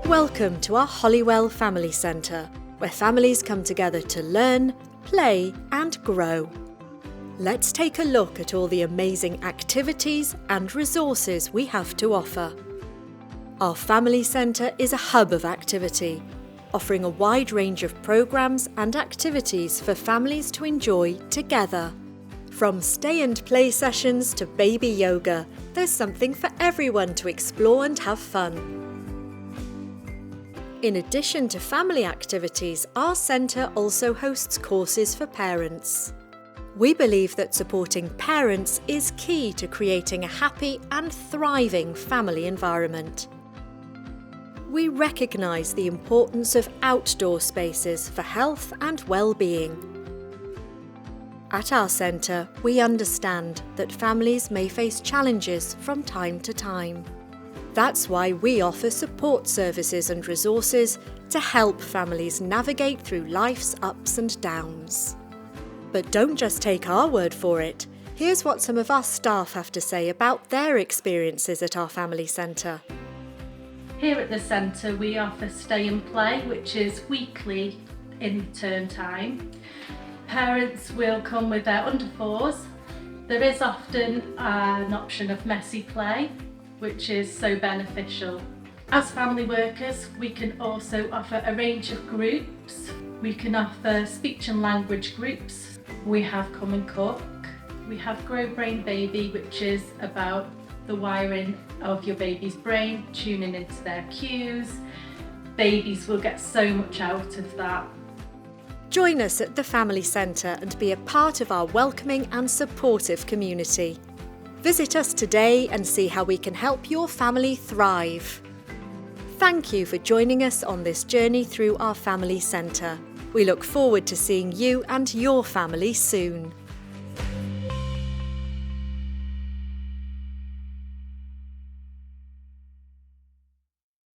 Welcome to our Holywell Family Centre, where families come together to learn, play and grow. Let's take a look at all the amazing activities and resources we have to offer. Our Family Centre is a hub of activity, offering a wide range of programmes and activities for families to enjoy together. From stay and play sessions to baby yoga, there's something for everyone to explore and have fun. In addition to family activities, our centre also hosts courses for parents. We believe that supporting parents is key to creating a happy and thriving family environment. We recognise the importance of outdoor spaces for health and well-being. At our centre, we understand that families may face challenges from time to time. That's why we offer support services and resources to help families navigate through life's ups and downs. But don't just take our word for it. Here's what some of our staff have to say about their experiences at our family centre. Here at the centre we offer stay and play, which is weekly in term time. Parents will come with their under-4s. There is often an option of messy play, which is so beneficial. As family workers, we can also offer a range of groups. We can offer speech and language groups. We have Come and Cook. We have Grow Brain Baby, which is about the wiring of your baby's brain, tuning into their cues. Babies will get so much out of that. Join us at the Family Centre and be a part of our welcoming and supportive community. Visit us today and see how we can help your family thrive. Thank you for joining us on this journey through our Family Centre. We look forward to seeing you and your family soon.